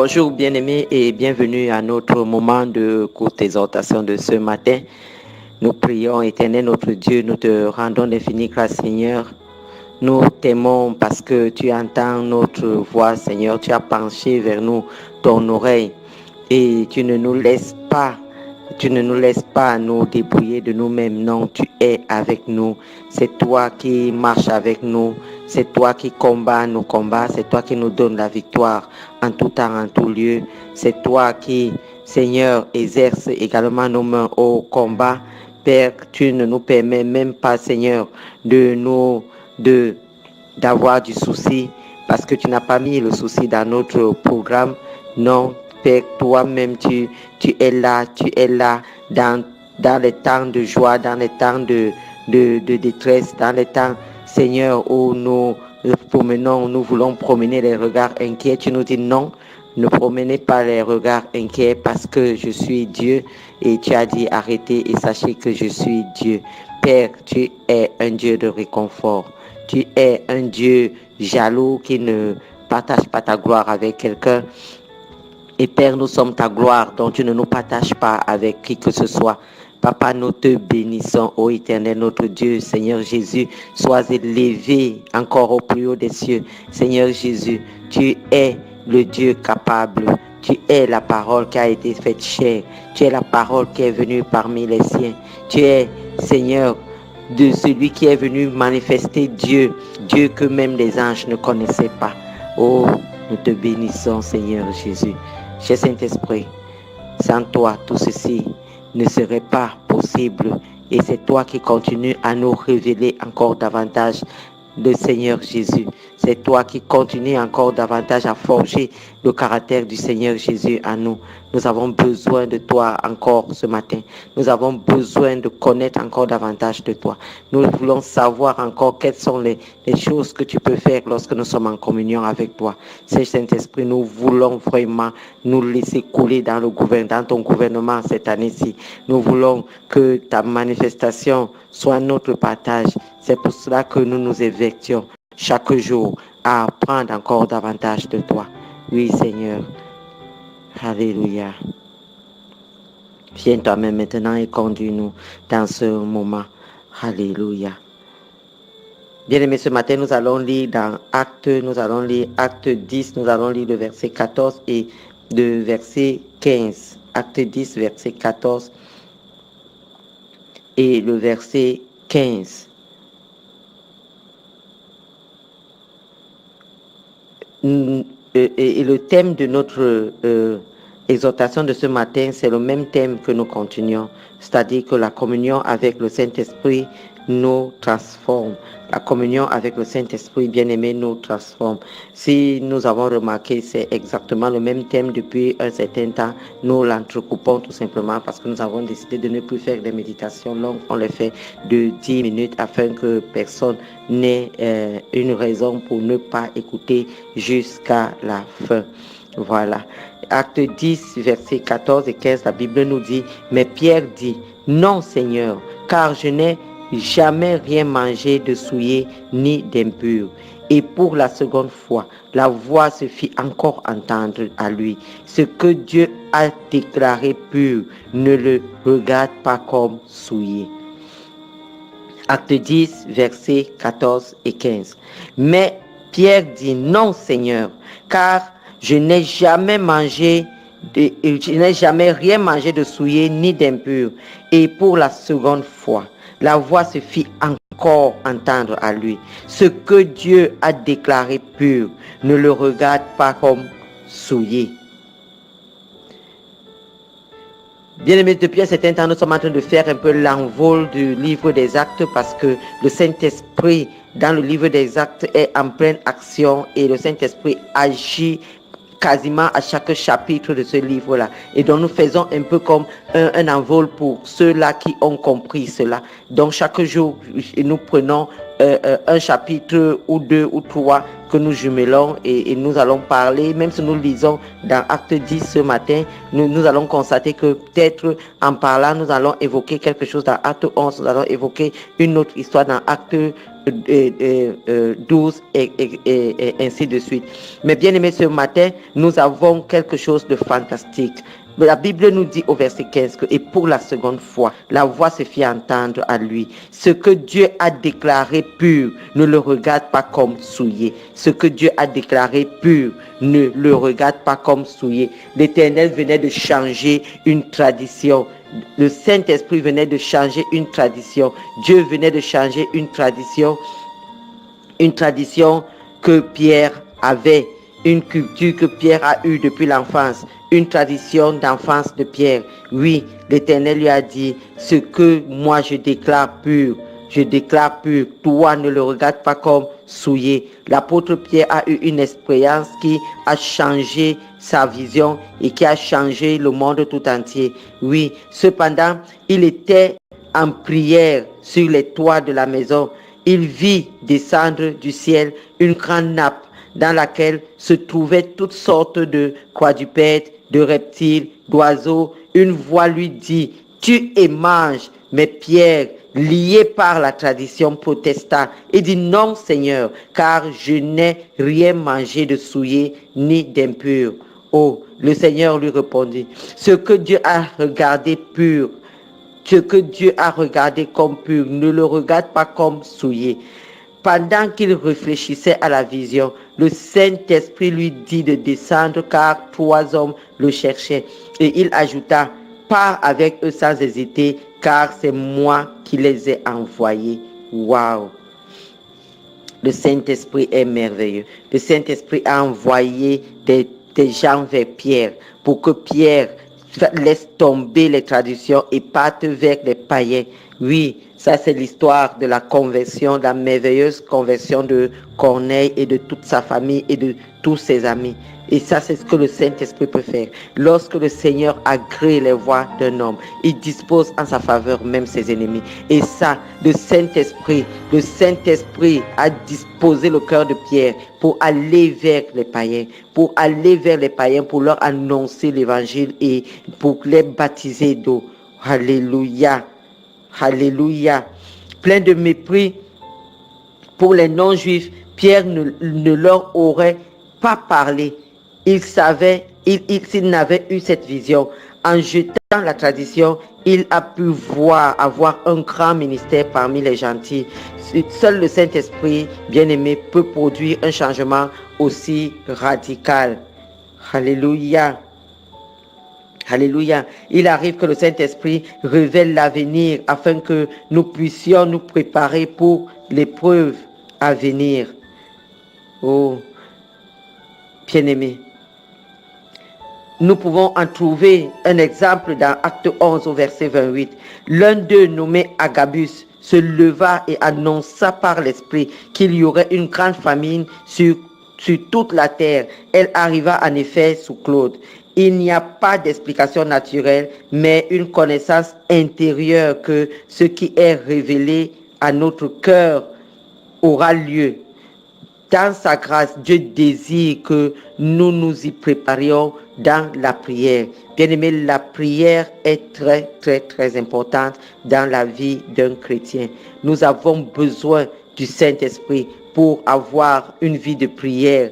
Bonjour bien-aimés et bienvenue à notre moment de courte exhortation de ce matin. Nous prions, Éternel notre Dieu, nous te rendons d'infinies grâces, Seigneur. Nous t'aimons parce que tu entends notre voix, Seigneur. Tu as penché vers nous ton oreille et tu ne nous laisses pas nous débrouiller de nous-mêmes. Non, tu es avec nous. C'est toi qui marches avec nous. C'est toi qui combats nos combats. C'est toi qui nous donnes la victoire en tout temps, en tout lieu. C'est toi qui, Seigneur, exerce également nos mains au combat. Père, tu ne nous permets même pas, Seigneur, d'avoir du souci parce que tu n'as pas mis le souci dans notre programme. Non, Père, toi-même, tu es là dans les temps de joie, dans les temps de détresse, dans les temps, Seigneur, où nous voulons promener les regards inquiets. Tu nous dis non, ne promenez pas les regards inquiets parce que je suis Dieu et tu as dit arrêtez et sachez que je suis Dieu. Père, tu es un Dieu de réconfort. Tu es un Dieu jaloux qui ne partage pas ta gloire avec quelqu'un. Et Père, nous sommes ta gloire, dont tu ne nous partages pas avec qui que ce soit. Papa, nous te bénissons, ô Éternel, notre Dieu, Seigneur Jésus, sois élevé encore au plus haut des cieux. Seigneur Jésus, tu es le Dieu capable. Tu es la parole qui a été faite chair. Tu es la parole qui est venue parmi les siens. Tu es, Seigneur, de celui qui est venu manifester Dieu, Dieu que même les anges ne connaissaient pas. Oh, nous te bénissons, Seigneur Jésus. Cher Saint-Esprit, sans toi, tout ceci ne serait pas possible. Et c'est toi qui continues à nous révéler encore davantage le Seigneur Jésus. C'est toi qui continues encore davantage à forger le caractère du Seigneur Jésus en nous. Nous avons besoin de toi encore ce matin. Nous avons besoin de connaître encore davantage de toi. Nous voulons savoir encore quelles sont les choses que tu peux faire lorsque nous sommes en communion avec toi. Saint-Esprit, nous voulons vraiment nous laisser couler dans ton gouvernement cette année-ci. Nous voulons que ta manifestation soit notre partage. C'est pour cela que nous nous évertions chaque jour à apprendre encore davantage de toi. Oui, Seigneur. Alléluia. Viens toi-même maintenant et conduis-nous dans ce moment. Alléluia. Bien-aimés, ce matin, nous allons lire dans Acte 10, nous allons lire le verset 14 et le verset 15. Acte 10, verset 14 et le verset 15. Et le thème de notre exhortation de ce matin, c'est le même thème que nous continuons, c'est-à-dire que la communion avec le Saint-Esprit nous transforme. La communion avec le Saint-Esprit bien-aimé nous transforme. Si nous avons remarqué, c'est exactement le même thème depuis un certain temps. Nous l'entrecoupons tout simplement parce que nous avons décidé de ne plus faire des méditations longues. On les fait de 10 minutes afin que personne n'ait une raison pour ne pas écouter jusqu'à la fin. Voilà. Acte 10, versets 14 et 15, la Bible nous dit, mais Pierre dit, non Seigneur, car je n'ai jamais rien mangé de souillé ni d'impur. Et pour la seconde fois, la voix se fit encore entendre à lui. Ce que Dieu a déclaré pur, ne le regarde pas comme souillé. Acte 10, versets 14 et 15. Mais Pierre dit, non Seigneur, car je n'ai jamais rien mangé de souillé ni d'impur. Et pour la seconde fois, la voix se fit encore entendre à lui. Ce que Dieu a déclaré pur, ne le regarde pas comme souillé. Bien-aimés, depuis un certain temps, nous sommes en train de faire un peu l'envol du livre des Actes parce que le Saint-Esprit, dans le livre des Actes, est en pleine action et le Saint-Esprit agit quasiment à chaque chapitre de ce livre-là. Et donc, nous faisons un peu comme un envol pour ceux-là qui ont compris cela. Donc, chaque jour, nous prenons un chapitre ou deux ou trois que nous jumelons et nous allons parler, même si nous lisons dans Acte 10 ce matin, nous allons constater que peut-être en parlant, nous allons évoquer quelque chose dans Acte 11, nous allons évoquer une autre histoire dans Acte 12 et ainsi de suite. Mais bien aimé, ce matin, nous avons quelque chose de fantastique. La Bible nous dit au verset 15 que, et pour la seconde fois, la voix se fit entendre à lui. Ce que Dieu a déclaré pur, ne le regarde pas comme souillé. Ce que Dieu a déclaré pur, ne le regarde pas comme souillé. L'Éternel venait de changer une tradition. Le Saint-Esprit venait de changer une tradition. Dieu venait de changer une tradition que Pierre avait, une culture que Pierre a eue depuis l'enfance, une tradition d'enfance de Pierre. Oui, l'Éternel lui a dit, ce que moi je déclare pur, toi ne le regarde pas comme souillé. L'apôtre Pierre a eu une expérience qui a changé sa vision et qui a changé le monde tout entier. Oui, cependant, il était en prière sur les toits de la maison. Il vit descendre du ciel une grande nappe dans laquelle se trouvaient toutes sortes de quadrupèdes, de reptiles, d'oiseaux. Une voix lui dit, tue et mange. Mais Pierre, lié par la tradition, protesta et dit, non Seigneur, car je n'ai rien mangé de souillé ni d'impur. Oh, le Seigneur lui répondit, ce que Dieu a regardé pur, ce que Dieu a regardé comme pur, ne le regarde pas comme souillé. Pendant qu'il réfléchissait à la vision, le Saint-Esprit lui dit de descendre car 3 hommes le cherchaient. Et il ajouta, pars avec eux sans hésiter car c'est moi qui les ai envoyés. Waouh! Le Saint-Esprit est merveilleux. Le Saint-Esprit a envoyé des gens vers Pierre pour que Pierre laisse tomber les traditions et parte vers les païens. Oui, ça c'est l'histoire de la conversion, de la merveilleuse conversion de Corneille et de toute sa famille et de tous ses amis. Et ça c'est ce que le Saint-Esprit peut faire. Lorsque le Seigneur agrée les voies d'un homme, il dispose en sa faveur même ses ennemis. Et ça, le Saint-Esprit a disposé le cœur de Pierre pour aller vers les païens, pour leur annoncer l'évangile et pour les baptiser d'eau. Alléluia. Alléluia. Plein de mépris pour les non-juifs, Pierre ne leur aurait pas parlé. Il savait, s'il n'avait eu cette vision, en jetant la tradition, il a pu avoir un grand ministère parmi les gentils. Seul le Saint-Esprit, bien-aimé, peut produire un changement aussi radical. Alléluia. Alléluia. Il arrive que le Saint-Esprit révèle l'avenir afin que nous puissions nous préparer pour l'épreuve à venir. Oh, bien-aimé. Nous pouvons en trouver un exemple dans Acte 11 au verset 28. L'un d'eux, nommé Agabus, se leva et annonça par l'Esprit qu'il y aurait une grande famine sur toute la terre. Elle arriva en effet sous Claude. Il n'y a pas d'explication naturelle, mais une connaissance intérieure que ce qui est révélé à notre cœur aura lieu. Dans sa grâce, Dieu désire que nous nous y préparions dans la prière. Bien-aimé, la prière est très, très, très importante dans la vie d'un chrétien. Nous avons besoin du Saint-Esprit pour avoir une vie de prière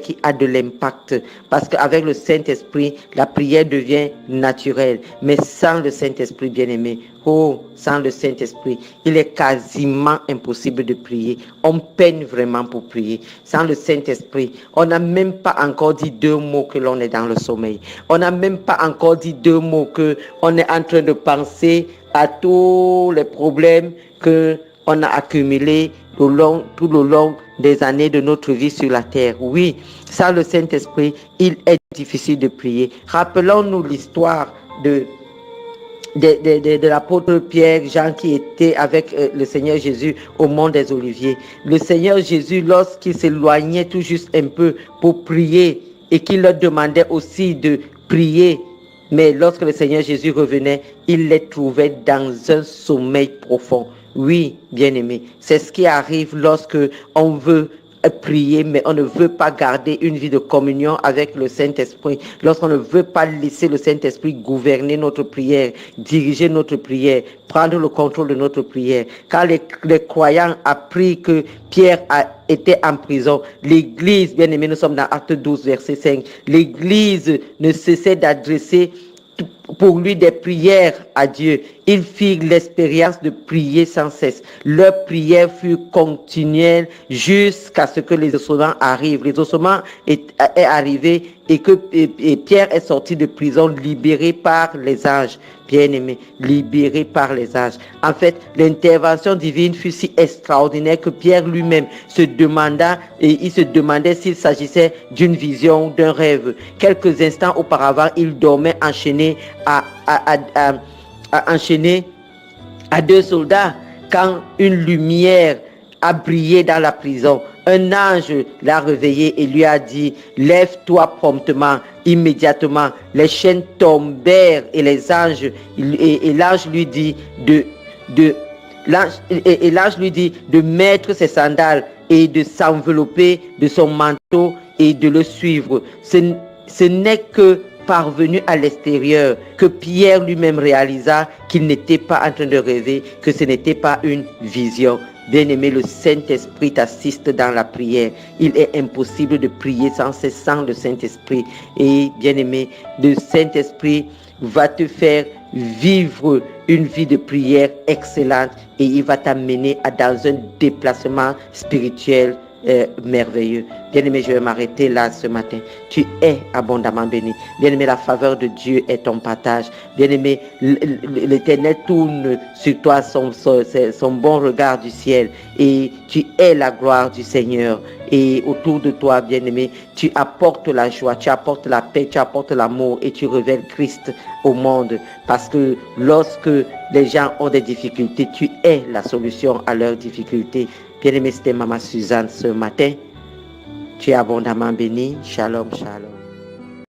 qui a de l'impact. Parce qu'avec le Saint-Esprit, la prière devient naturelle. Mais sans le Saint-Esprit, bien-aimé, sans le Saint-Esprit, il est quasiment impossible de prier. On peine vraiment pour prier. Sans le Saint-Esprit, on n'a même pas encore dit 2 mots que l'on est dans le sommeil. On n'a même pas encore dit 2 mots que on est en train de penser à tous les problèmes que on a accumulés tout le long des années de notre vie sur la terre. Oui, sans le Saint-Esprit, il est difficile de prier. Rappelons-nous l'histoire de l'apôtre Pierre, Jean qui était avec le Seigneur Jésus au mont des Oliviers. Le Seigneur Jésus, lorsqu'il s'éloignait tout juste un peu pour prier et qu'il leur demandait aussi de prier, mais lorsque le Seigneur Jésus revenait, il les trouvait dans un sommeil profond. Oui, bien-aimé, c'est ce qui arrive lorsque on veut prier, mais on ne veut pas garder une vie de communion avec le Saint-Esprit, lorsqu'on ne veut pas laisser le Saint-Esprit gouverner notre prière, diriger notre prière, prendre le contrôle de notre prière. Quand les croyants apprirent que Pierre était en prison, l'Église, bien aimé, nous sommes dans Acte 12, verset 5, l'Église ne cessait d'adresser pour lui des prières à Dieu. Ils firent l'expérience de prier sans cesse. Leur prière fut continuelle jusqu'à ce que les ossements arrivent. Les ossements est arrivé et Pierre est sorti de prison libéré par les anges. Bien-aimé, libéré par les anges. En fait, l'intervention divine fut si extraordinaire que Pierre lui-même se demandait s'il s'agissait d'une vision, d'un rêve. Quelques instants auparavant, il dormait enchaîné à deux soldats quand une lumière a brillé dans la prison. Un ange l'a réveillé et lui a dit: lève-toi promptement. Immédiatement, les chaînes tombèrent et les anges et l'ange lui dit l'ange lui dit de mettre ses sandales et de s'envelopper de son manteau et de le suivre. Ce n'est que parvenu à l'extérieur que Pierre lui-même réalisa qu'il n'était pas en train de rêver, que ce n'était pas une vision. Bien-aimé, le Saint-Esprit t'assiste dans la prière. Il est impossible de prier sans le Saint-Esprit. Et bien-aimé, le Saint-Esprit va te faire vivre une vie de prière excellente et il va t'amener dans un déplacement spirituel merveilleux. Bien-aimé, je vais m'arrêter là ce matin. Tu es abondamment béni. Bien-aimé, la faveur de Dieu est ton partage. Bien-aimé, l'Éternel tourne sur toi son bon regard du ciel et tu es la gloire du Seigneur. Et autour de toi, bien-aimé, tu apportes la joie, tu apportes la paix, tu apportes l'amour et tu révèles Christ au monde. Parce que lorsque les gens ont des difficultés, tu es la solution à leurs difficultés. Bien-aimé, c'était Maman Suzanne ce matin. Tu es abondamment béni. Shalom, shalom.